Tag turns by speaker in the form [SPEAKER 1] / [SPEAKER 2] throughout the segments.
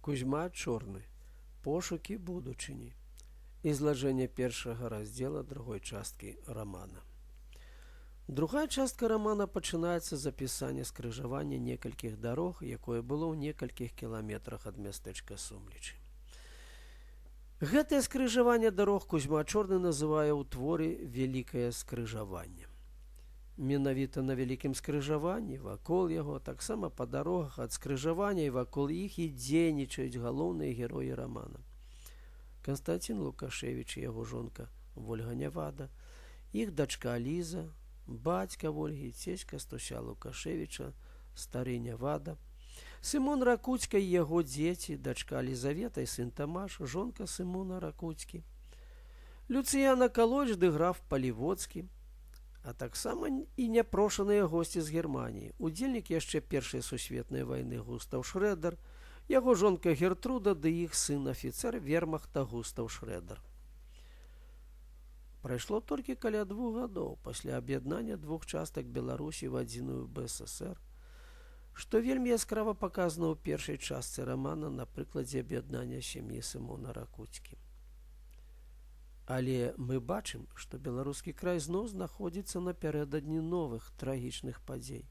[SPEAKER 1] Кузьма Чорны. Пошукі будучыні. Изложение першага раздзела другой часткі романа. Другая частка романа пачынаецца з апісання скрыжавання некалькіх дарог, якое было ў некалькіх кіламетрах ад мястэчка Сумлічы. Гэтае скрыжаванне дарог Кузьма Чорны называе ў творы «Вялікае скрыжаванне». Менавіта на вялікім скрыжаванні, вакол яго, таксама па дарогах ад скрыжавання і вакол іх і дзейнічаюць галоўныя героі рамана. Константин Лукашевич і яго жонка Вольга Нявада, іх дачка Ліза, бацька Вольгі, цецька Стуся Лукашевича, стары Нявада, Сымон Ракуцька і яго дзеці, дачка Лізавета і сын Тамаш, жонка Сымона Ракуцькі, Люцыяна Калоч ды граф Палівоцкі, а таксама і няпрошаныя госці з Германіі, удзельнік яшчэ Першай сусветнай вайны Густаў Шрэдер, яго жонка Гертруда ды іх сын афіцэр вермахта Густаў Шрэдер. Прайшло толькі каля 2 гадоў пасля аб'яднання двух частак Беларусі в адзіную БССР, што вельмі яскрава паказана ў першай частцы рамана на прыкладзе аб'яднання сям'і Сымона Ракуцькі. Але мы бачым, што беларускі край зноў знаходзіцца напярэдадні новых трагічных падзей.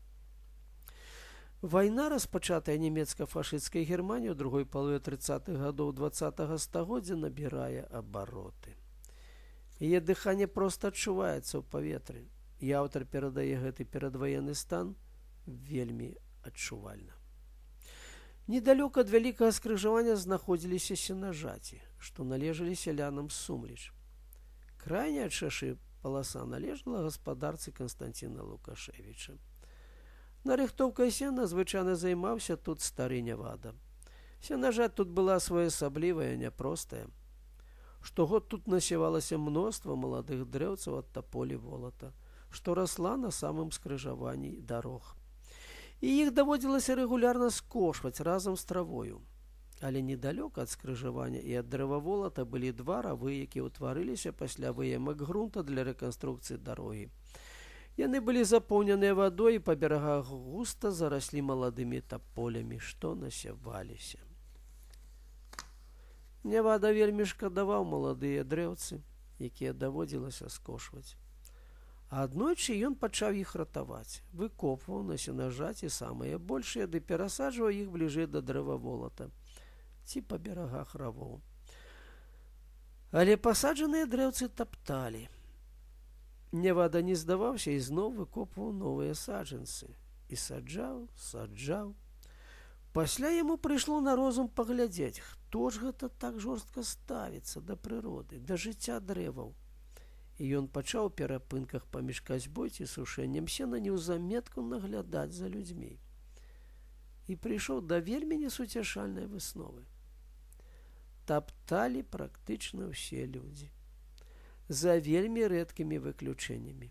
[SPEAKER 1] Вайна, распачатая нямецка-фашысцкай Германіяй у другой палове 30-х гадоў 20-го стагоддзя, набірае абароты. Яе дыханне проста адчуваецца ў паветры, і аўтар перадае гэты перадваенны стан вельмі адчувальна. Недалёка ад вялікага скрыжавання знаходзіліся сенажаці, што належалі сялянам з Сумліч. Крайняя ад шашы паласа належала гаспадарцы Константина Лукашевича. Нарыхтоўкай сена звычайна займаўся тут стары Нявада. Сенажаць тут была своеасаблівая, няпростая. Штогод тут насявалася мноства маладых дрэўцаў ад таполі волата, што расла на самым скрыжаванні дарог. І іх даводзілася рэгулярна скошваць разам з травою. Але недалёка ад скрыжавання і ад дрэваволата былі 2 равы, якія ўтварыліся пасля выемак грунта для рэканструкцыі дарогі. Яны былі запоўненыя вадой і па берагах густа зараслі маладымі таполямі, што насяваліся. Нявада вельмі шкадаваў маладыя дрэўцы, якія даводзілася скошваць. А аднойчы ён пачаў іх ратаваць, выкопваў на сенажаці самыя большыя ды перасаджваў іх бліжэй да дрэваволата ці па берагах равоў. Але пасаджаныя дрэўцы тапталі. Нявада не здаваўся і зноў выкопваў новыя саджанцы. І саджаў. Пасля яму прыйшло на розум паглядзець, хто ж гэта так жорстка ставіцца да прыроды, да жыцця дрэваў. І ён пачаў у перапынках паміж касьбой ці сушэннем сена неўзаметку наглядаць за людзьмі. І прыйшоў да вельмі несуцяшальнай высновы. Тапталі практычна ўсе людзі, за вельмі рэдкімі выключэннямі.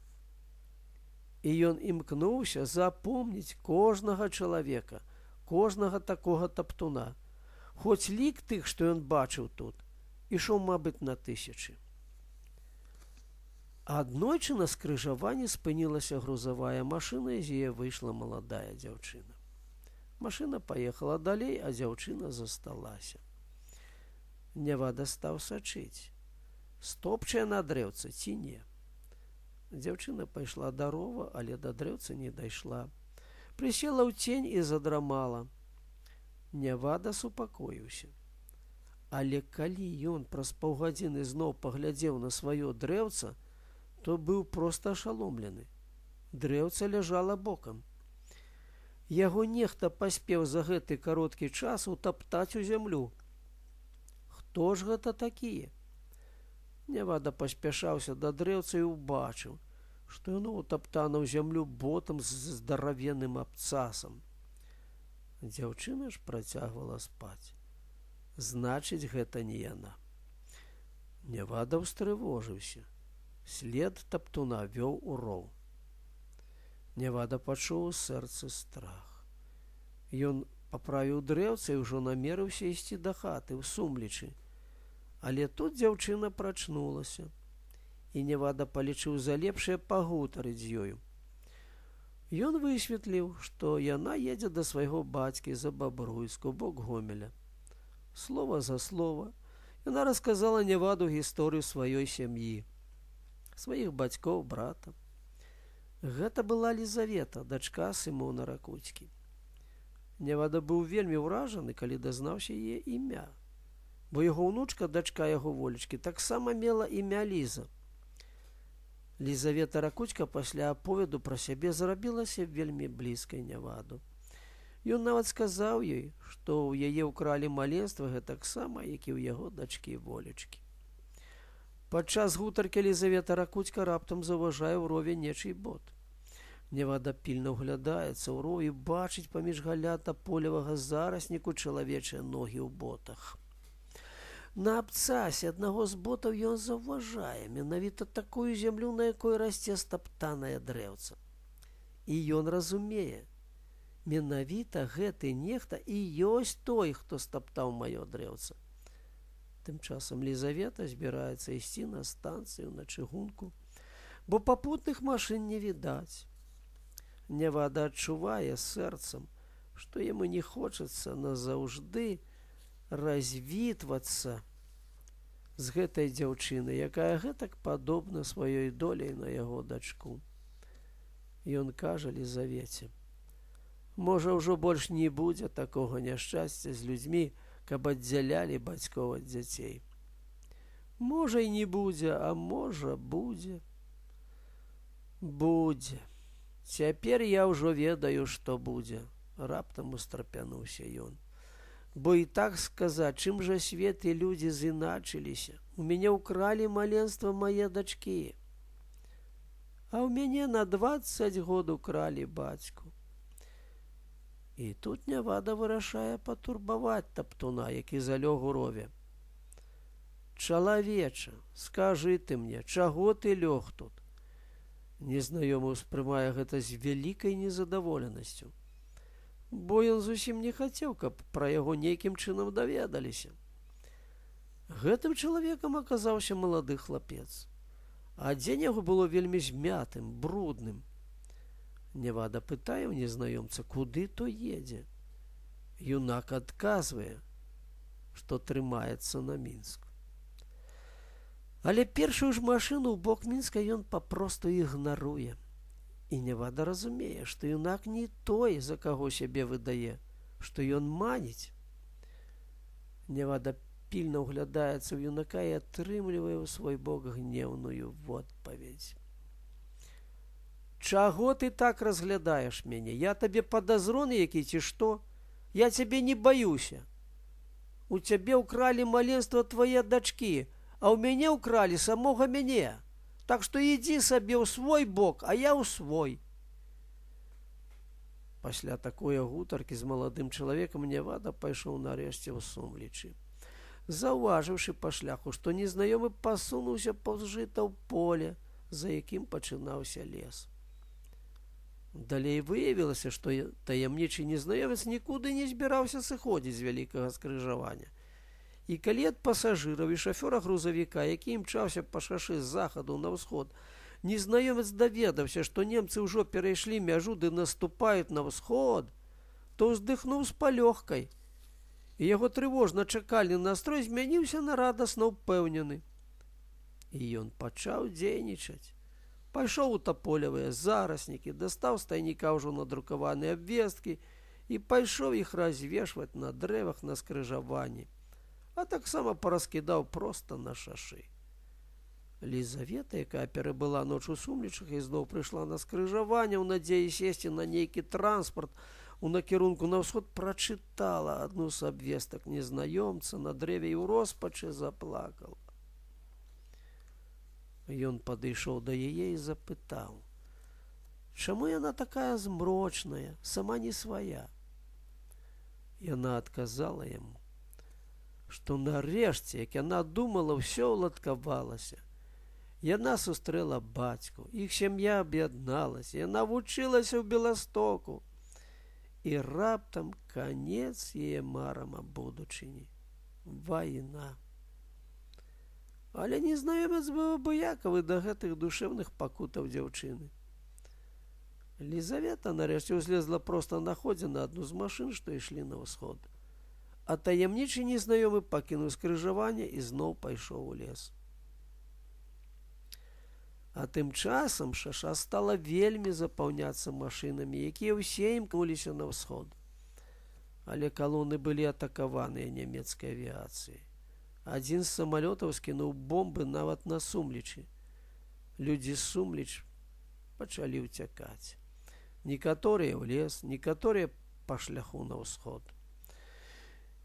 [SPEAKER 1] І ён імкнуўся запомніць кожнага чалавека, кожнага такога таптуна, хоць лік тых, што ён бачыў тут, ішоў, мабыць, на 1000. Аднойчы на скрыжаванні спынілася грузавая машына, і з яе выйшла маладая дзяўчына. Машына паехала далей, а дзяўчына засталася. Нявада стаў сачыць, стопчае на дрэўца ці не. Дзяўчына пайшла да рова, але да дрэўца не дайшла. Прысела ў цень і задрамала. Нявада супакоіўся. Але калі ён праз паўгадзіны зноў паглядзеў на сваё дрэўца, то быў проста ашаломлены. Дрэўца ляжала бокам. Яго нехта паспеў за гэты кароткі час утаптаць у зямлю. Хто ж гэта такія? Нявада паспяшаўся да дрэўца і ўбачыў, што яно ўтаптана ў зямлю ботам з здаравенным абцасам. Дзяўчына ж працягвала спаць. Значыць, гэта не яна. Нявада ўстрывожыўся. След таптуна вёў у роў. Нявада пачуў у сэрцы страх. Ён паправіў дрэўца і ўжо намерыўся ісці да хаты ў Сумлічы. Але тут дзяўчына прачнулася, і Нявада палічыў за лепшае пагутарыць з ёю. Ён высветліў, што яна едзе да свайго бацькі за Бабруйску, бок Гомеля. Слова за слова яна расказала Няваду гісторыю сваёй сям'і, сваіх бацькоў, брата. Гэта была Лізавета, дачка Сымона Ракуцькі. Нявада быў вельмі ўражаны, калі дазнаўся яе імя, бо яго ўнучка, дачка яго волечкі, таксама мела імя Ліза. Лізавета Ракуцька пасля аповеду пра сябе зрабілася вельмі блізкай Няваду. Ён нават сказаў ёй, што ў яе ўкралі маленства гэтаксама, як і ў яго дачкі волечкі. Падчас гутаркі Лізавета Ракуцька раптам заўважае ў рове нечый бот. Нявада пільна ўглядаецца ў ров і бачыць паміж галята-полевага зарасніку чалавечыя ногі ў ботах. На абцасе аднаго з ботаў ён заўважае менавіта такую зямлю, на якой расце стаптанае дрэўца. І ён разумее, менавіта гэты нехта і ёсць той, хто стаптаў маё дрэўца. Тым часам Лізавета збіраецца ісці на станцыю, на чыгунку, бо папутных машын не відаць. Нявада адчувае сэрцам, што яму не хочацца назаўжды развітвацца з гэтай дзяўчынай, якая гэтак падобна сваёй доляй на яго дачку. Ён кажа Лізавеце: «Можа, ўжо больш не будзе такога няшчасця з людзьмі, каб аддзялялі бацькоў ад дзяцей. Можа, і не будзе, а можа, будзе. Будзе. Цяпер я ўжо ведаю, што будзе», – раптам устрапянуўся ён. «Бо і так сказаць, чым жа свет і людзі зыначыліся? У мяне ўкралі маленства мае дачкі. А ў мяне на 20 год укралі бацьку». І тут Нявада вырашае патурбаваць таптуна, які залёг у рове. «Чалавеча, скажы ты мне, чаго ты лёг тут?» Незнаёмы ўспрымае гэта з вялікай незадаволенасцю, бо ён зусім не хацеў, каб пра яго нейкім чынам даведаліся. Гэтым чалавекам аказаўся малады хлапец. Адзенне яго было вельмі змятым, брудным. Нявада пытае ў незнаёмца, куды той едзе. Юнак адказвае, што трымаецца на Мінск. Але першую ж машыну ў бок Мінска ён папросту ігнаруе. І Нявада разумее, што юнак не той, за каго сябе выдае, што ён маніць. Нявада пільна ўглядаецца ў юнака і атрымлівае ў свой бок гневную водпаведзь. «Чаго ты так разглядаеш мяне? Я табе падазроны які ці што? Я цябе не баюся. У цябе ўкралі маленства твае дачкі, а ў мяне ўкралі самога мяне. Так што ідзі сабе ў свой бок, а я ў свой». Пасля такой гутаркі з маладым чалавекам Нявада пайшоў нарэшце ў сумлечы. Заўважыўшы па шляху, што незнаёмы пасунуўся паўз жыта ў поле, за якім пачынаўся лес. Далей выявілася, што таямнічы незнаёмец нікуды не збіраўся сыходзіць з вялікага скрыжавання. І калі ад пасажыраў і шафёра грузавіка, які імчаўся па шашы з захаду на ўсход, незнаёмец даведаўся, што немцы ўжо перайшлі мяжу ды наступаюць на ўсход, то ўздыхнуў з палёгкай, і яго трывожна чакальны настрой змяніўся на радасна ўпэўнены. І ён пачаў дзейнічаць. Пайшоў у таполевыя зараснікі, дастаў з тайніка ўжо надрукаваныя абвесткі і пайшоў іх развешваць на дрэвах на скрыжаванні, а таксама параскідаў проста на шашы. Лізавета, якая перабыла ноч у сумлечах і зноў прыйшла на скрыжаванне ў надзеі сесці на нейкі транспарт у накірунку на ўсход, прачытала адну з абвестак незнаёмца на дрэве і ў роспачы заплакала. Ён падышоў да яе і запытаў, чаму яна такая змрочная, сама не свая. Яна адказала яму, што нарэшце, як яна думала, ўсё ўладкавалася. Яна сустрэла бацьку, іх сям'я аб'ядналася, яна вучылася ў Беластоку. І раптам канец яе марам аб будучыні. Вайна. Але незнаёмец быў абыякавы да гэтых душэўных пакутаў дзяўчыны. Лізавета нарэшце ўзлезла проста на ходзе на адну з машын, што ішлі на ўсход. А таямнічы незнаёмы пакінуў скрыжаванне і зноў пайшоў у лес. А тым часам шаша стала вельмі запаўняцца машынамі, якія ўсе імкнуліся на ўсход. Але калоны былі атакаваныя нямецкай авіяцыяй. Адзін з самалётаў скінуў бомбы нават на Сумлічы. Людзі з Сумліч пачалі ўцякаць. Некаторыя ў лес, некаторыя па шляху на ўсход.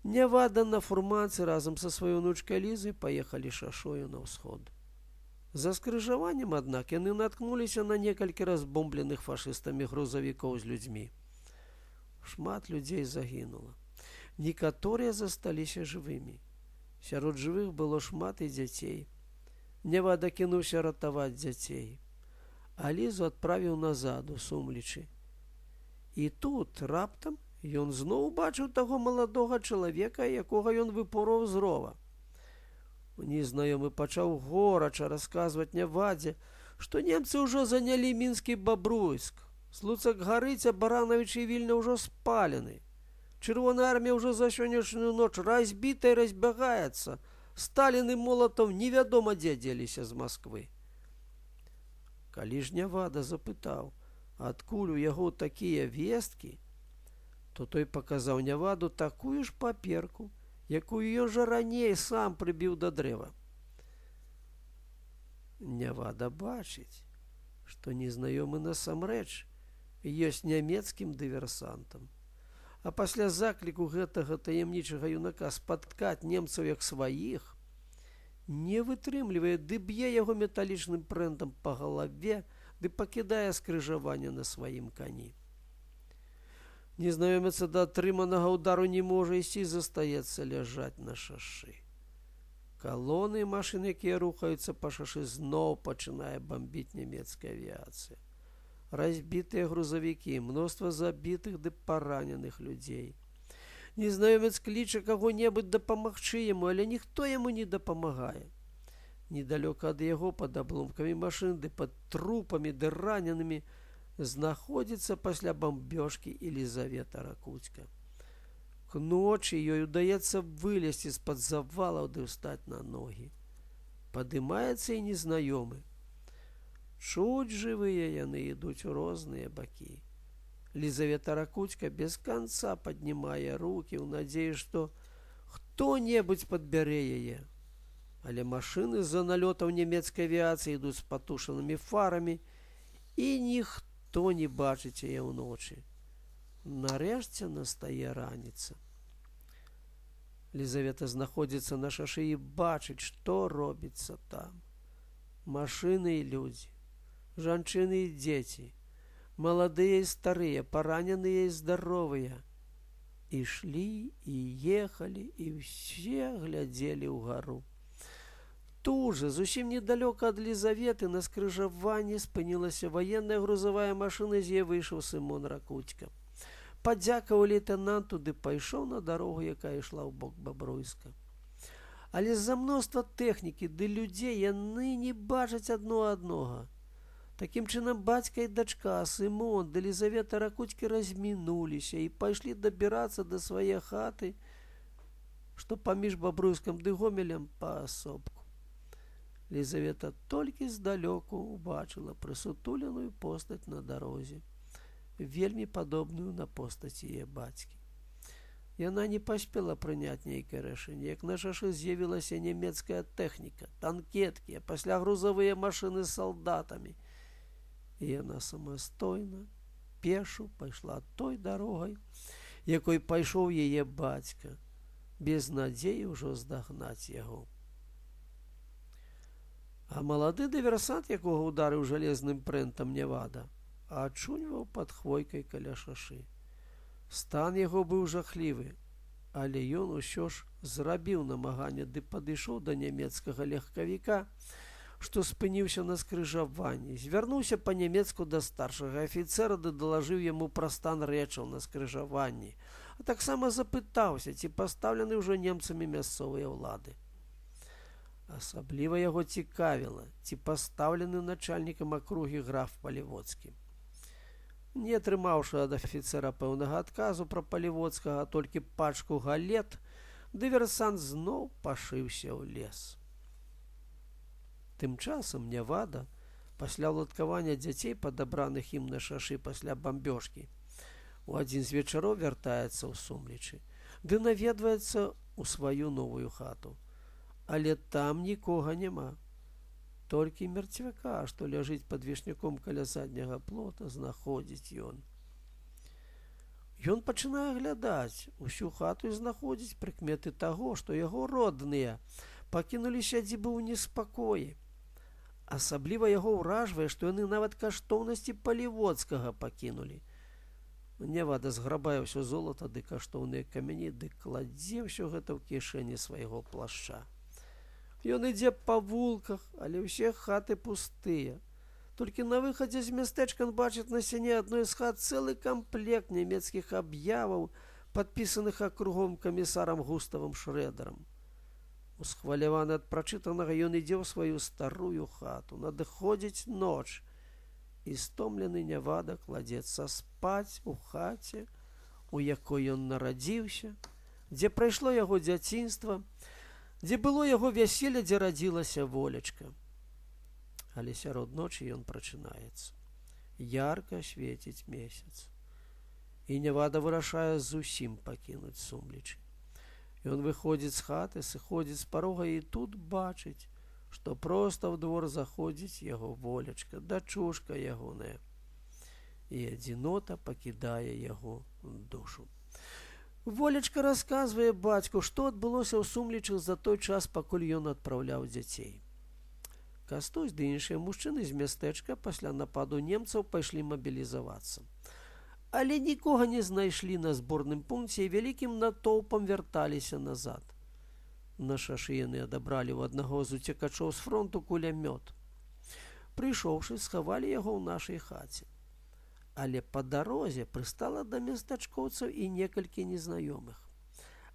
[SPEAKER 1] Нявада на фурманцы разам са сваёй унучкай Лізай паехалі шашою на ўсход. За скрыжаваннем, аднак, яны наткнуліся на некалькі разбомбленых фашыстамі грузавікоў з людзьмі. Шмат людзей загінула. Некаторыя засталіся жывымі. Сярод жывых было шмат і дзяцей. Нявада кінуўся ратаваць дзяцей. А Лізу адправіў назад у Сумлічы. І тут раптам ён зноў убачыў таго маладога чалавека, якога ён выпорваў з рова. Незнаёмы пачаў горача расказваць Нявадзе, што немцы ўжо занялі мінскі Бабруйск. Слуцак гарыць, а Баранавіч і Вільня ўжо спалены. Чырвоная армія ўжо за сённяшнюю ноч разбіта і разбягаецца. Сталін і Молатаў невядома дзе дзеліся з Масквы. Калі ж Нявада запытаў, адкуль у яго такія весткі, то той паказаў Няваду такую ж паперку, якую ён жа раней сам прыбіў да дрэва. Нявада бачыць, што незнаёмы насамрэч ёсць нямецкім дыверсантам. А пасля закліку гэтага таямнічага юнака спаткаць немцаў як сваіх, не вытрымлівае, ды б'е яго металічным прэнтам па галаве, ды пакідае скрыжаванне на сваім кані. Незнаёмец да атрыманага ўдару не можа ісці, застаецца ляжаць на шашы. Калоны і машыны, якія рухаюцца па шашы, зноў пачынае бамбіць нямецкая авіяцыя. Разбітыя грузавікі, мноства забітых ды параненых людзей. Незнаёмец кліча каго-небудзь дапамагчы яму, але ніхто яму не дапамагае. Недалёка ад яго пад абломкамі машын ды пад трупамі ды раненымі знаходзіцца пасля бамбёжкі Елізавета Ракуцька. К ночы ёй удаецца вылезці з-пад завалаў ды ўстаць на ногі. Падымаецца і незнаёмы. Чуць жывыя яны ідуць у розныя бакі. Лізавета Ракуцька без канца паднімае рукі ў надзеі, што хто-небудзь падбярэ яе. Але машыны з-за налётаў нямецкай авіяцыі ідуць з патушанымі фарамі, і ніхто не бачыць яе ўночы. Нарэшце настае раніца. Лізавета знаходзіцца на шашы і бачыць, што робіцца там. Машыны і людзі, жанчыны і дзеці, маладыя і старыя, параненыя і здаровыя. Ішлі і ехалі, і ўсе глядзелі ўгару. Тут жа, зусім недалёка ад Лізаветы, на скрыжаванні спынілася ваенная грузавая машына, з яе выйшаў Сымон Ракуцька. Падзякаваў лейтэнанту ды пайшоў на дарогу, якая ішла ў бок Бабруйска. Але з-за мноства тэхнікі ды людзей яны не бачаць адно аднога. Такім чынам бацька і дачка, Сымон ды Лізавета Ракуцькі размінуліся і пайшлі дабірацца да свае хаты, што паміж Бабруйскам ды Гомелем паасобку. Лізавета толькі здалёку убачыла прысутуленую постаць на дарозе, вельмі падобную на постаць яе бацькі. Яна не паспела прыняць нейкае рашэнне, як на шашы з'явілася нямецкая тэхніка, танкеткі, а пасля грузавыя машыны з салдатамі. І яна самастойна, пешу пайшла той дарогай, якой пайшоў яе бацька, без надзеі ўжо здагнаць яго. А малады дыверсант, якога ударыў жалезным прэнтам Нявада, ачуньваў пад хвойкай каля шашы. Стан яго быў жахлівы, але ён усё ж зрабіў намаганне ды падышоў да нямецкага легкавіка, што спыніўся на скрыжаванні, звярнуўся па-нямецку да старшага афіцэра ды далажыў яму пра стан рэчаў на скрыжаванні, а таксама запытаўся, ці пастаўлены ўжо немцамі мясцовыя ўлады. Асабліва яго цікавіла, ці пастаўлены начальнікам акругі граф Палівоцкі. Не атрымаўшы ад афіцэра пэўнага адказу пра Палівоцкага, толькі пачку галет, дыверсант зноў пашыўся ў лес. Тым часам Нявада, пасля ўладкавання дзяцей, падабраных ім на шашы пасля бамбёжкі, у адзін з вечароў вяртаецца ў Сумлічы, ды наведваецца ў сваю новую хату. Але там нікога няма. Толькі мерцвяка, што ляжыць пад вішняком каля задняга плота, знаходзіць ён. Ён пачынае глядаць усю хату і знаходзіць прыкметы таго, што яго родныя пакінулі сядзібы ў неспакоі. Асабліва яго ўражвае, што яны нават каштоўнасці Паліводскага пакінулі. Нявада зграбае ўсё золата ды каштоўныя камяні, ды кладзе ўсё гэта ў кішэні свайго плашча. Ён ідзе па вулках, але ўсе хаты пустыя. Толькі на выхадзе з мястэчка бачыць на сцяне адной з хат цэлы камплект нямецкіх аб'яваў, падпісаных акругом камісарам Густавам Шрэдэрам. Усхваляваны ад прачытанага, ён ідзе ў сваю старую хату. Надыходзіць ноч, і стомлены Нявада кладзецца спаць у хаце, у якой ён нарадзіўся, дзе прайшло яго дзяцінства, дзе было яго вяселле, дзе радзілася Волечка. Але сярод ночы ён прачынаецца. Ярка свеціць месяц. І Нявада вырашае зусім пакінуць Сумлічы. Ён выходзіць з хаты, сыходзіць з парога і тут бачыць, што проста ў двор заходзіць яго Волечка, дачушка ягоная. І адзінота пакідае яго душу. Волечка расказвае бацьку, што адбылося ў Сумлічах за той час, пакуль ён адпраўляў дзяцей. Кастусь ды іншыя мужчыны з мястэчка пасля нападу немцаў пайшлі мабілізавацца. Але нікога не знайшлі на зборным пункце і вялікім натоўпам вярталіся назад. На шашы яны адабралі ў аднаго з уцекачоў з фронту кулямёт. Прыйшоўшы, схавалі яго ў нашай хаце. Але па дарозе прыстала да местачкоўцаў і некалькі незнаёмых.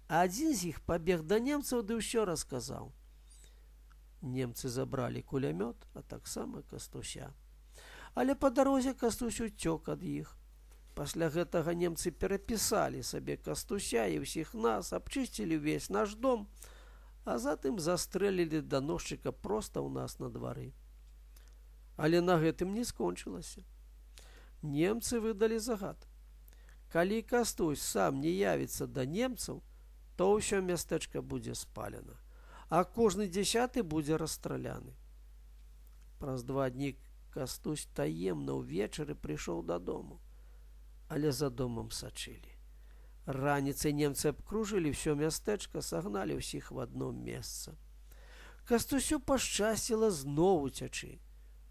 [SPEAKER 1] А адзін з іх пабег да немцаў ды ўсё расказаў. Немцы забралі кулямёт, а таксама Кастуся. Але па дарозе Кастусь уцёк ад іх. Пасля гэтага немцы перапісалі сабе Кастуся і ўсіх нас, абчысцілі ўвесь наш дом, а затым застрэлілі даносчыка проста ў нас на двары. Але на гэтым не скончылася. Немцы выдалі загад. Калі Кастусь сам не явіцца да немцаў, то ўсё мястэчка будзе спалена, а кожны 10 будзе расстраляны. Праз 2 дні Кастусь таемна ўвечары прыйшоў дадому, але за домам сачылі. Раніцай немцы абкружылі ўсё мястэчка, сагналі ўсіх в адно месца. Кастусю пашчасціла зноў уцячы.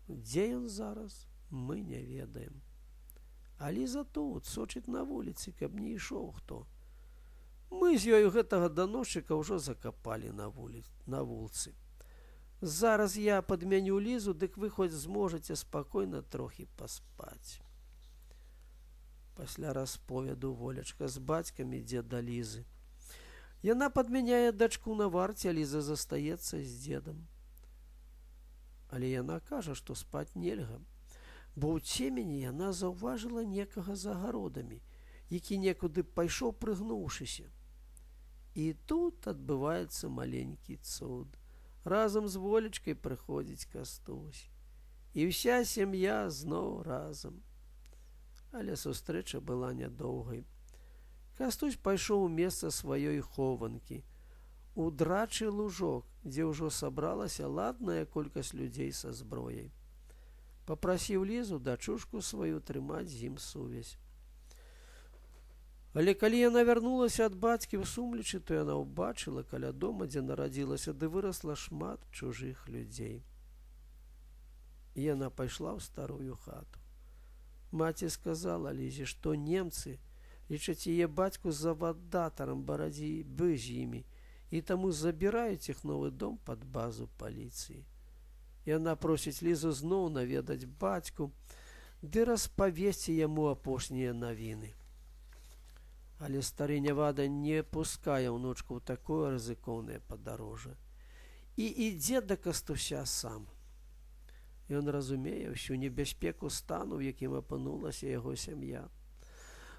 [SPEAKER 1] Дзе ён зараз, мы не ведаем. А Ліза тут сочыць на вуліцы, каб не ішоў хто. Мы з ёю гэтага даносчыка ўжо закапалі на вулцы. Зараз я падмяню Лізу, дык вы хоць зможаце спакойна трохі паспаць. Пасля расповеду Волечка з бацькам ідзе да Лізы. Яна падмяняе дачку на варце, а Ліза застаецца з дзедам. Але яна кажа, што спаць нельга, бо ў цемені яна заўважыла некага за агародамі, які некуды пайшоў, прыгнуўшыся. І тут адбываецца маленькі цуд. Разам з Волечкай прыходзіць Кастусь. І ўся сям'я зноў разам. Але сустрэча была нядоўгай. Кастусь пайшоў у месца сваёй хованкі, у драчы лужок, дзе ўжо сабралася ладная колькасць людзей са зброяй. Папрасіў Лізу, дачушку сваю, трымаць з ім сувязь. Але калі яна вярнулася ад бацькі ў Сумлічы, то яна ўбачыла каля дома, дзе нарадзілася, ды вырасла шмат чужых людзей. І яна пайшла ў старую хату. Маці сказала Лізе, што немцы лічаць яе бацьку завадатарам барацьбы з імі, і таму забіраюць іх новы дом пад базу паліцыі. Яна просіць Лізу зноў наведаць бацьку, ды распавесці яму апошнія навіны. Але стары Нявада не пускае ўнучку ў такое рызыкоўнае падарожжа і ідзе да Кастуся сам. Ён разумее ўсю небяспеку стану, у якім апынулася яго сям'я.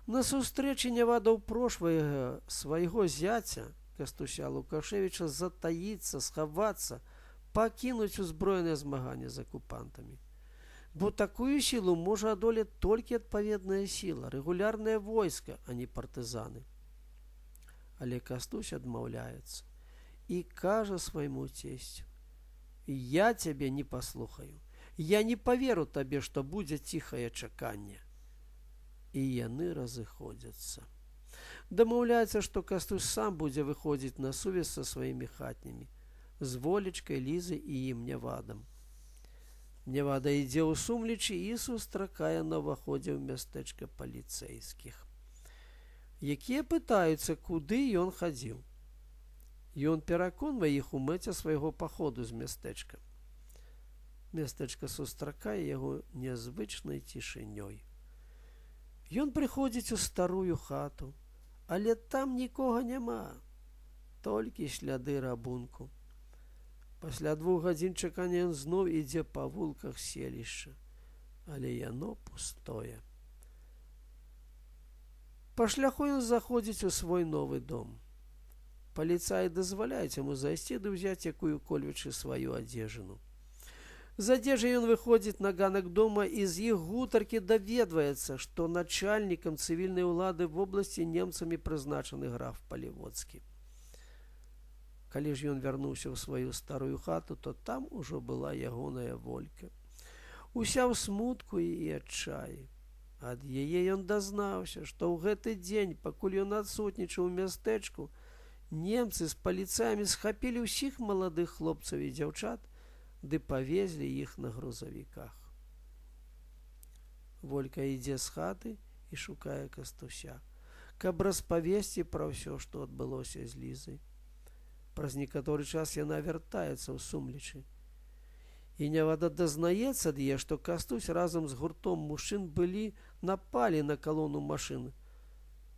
[SPEAKER 1] На сустрэчы Нявада ўпрошвае свайго зяця Кастуся Лукашевича затаіцца, схавацца, пакінуць узброенае змаганне з акупантамі. Бо такую сілу можа адолець толькі адпаведная сіла, рэгулярнае войска, а не партызаны. Але Кастусь адмаўляецца і кажа свайму цесцю: «Я цябе не паслухаю, я не паверу табе, што будзе ціхае чаканне». І яны разыходзяцца. Дамаўляецца, што Кастусь сам будзе выходзіць на сувязь са сваімі хатнімі, з Волечкай, Лізай і ім Нявадам. Нявада ідзе ў Сумлічы і сустракае на ўваходзе ў мястэчка паліцэйскіх, якія пытаюцца, куды ён хадзіў. Ён пераконвае іх у мэце свайго паходу з мястэчка. Мястэчка сустракае яго нязвычнай цішынёй. Ён прыходзіць у старую хату, але там нікога няма, толькі сляды рабунку. Пасля 2 гадзін чакання ён зноў ідзе па вулках селішча, але яно пустое. Па шляху ён заходзіць у свой новы дом. Паліцаі дазваляюць яму зайсці ды ўзяць якую-кольвічы сваю адзежыну. З адзежы ён выходзіць на ганак дома і з іх гутаркі даведваецца, што начальнікам цывільнай улады в обласці немцамі прызначаны граф Палівоцкі. Калі ж ён вярнуўся ў сваю старую хату, то там ужо была ягоная Волька. Уся ў смутку і адчаі. Ад яе ён дазнаўся, што ў гэты дзень, пакуль ён адсутнічаў у мястэчку, немцы з паліцаямі схапілі ўсіх маладых хлопцаў і дзяўчат ды павезлі іх на грузавіках. Волька ідзе з хаты і шукае Кастуся, каб распавесці пра ўсё, што адбылося з Лізай. Праз некаторы час яна вяртаецца ў Сумлічы. І Нявада дазнаецца ад яе, што Кастусь разам з гуртом мужчын напалі на калону машын,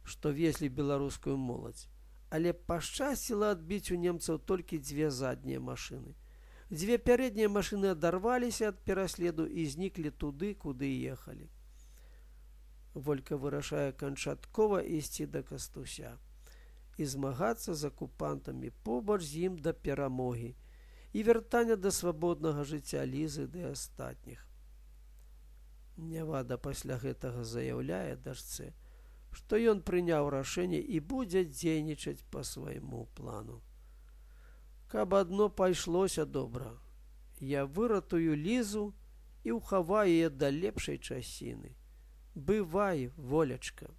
[SPEAKER 1] што везлі беларускую моладзь. Але пашчасціла адбіць у немцаў толькі 2 заднія машыны. 2 пярэднія машыны адарваліся ад пераследу і зніклі туды, куды ехалі. Волька вырашае канчаткова ісці да Кастуся і змагацца з акупантамі побач з ім да перамогі і вяртання да свабоднага жыцця Лізы ды астатніх. Нявада пасля гэтага заяўляе дачцэ, што ён прыняў рашэнне і будзе дзейнічаць па свайму плану. Каб адно пайшлося добра, я выратую Лізу і ўхаваю яе да лепшай часіны. Бывай, Волечка.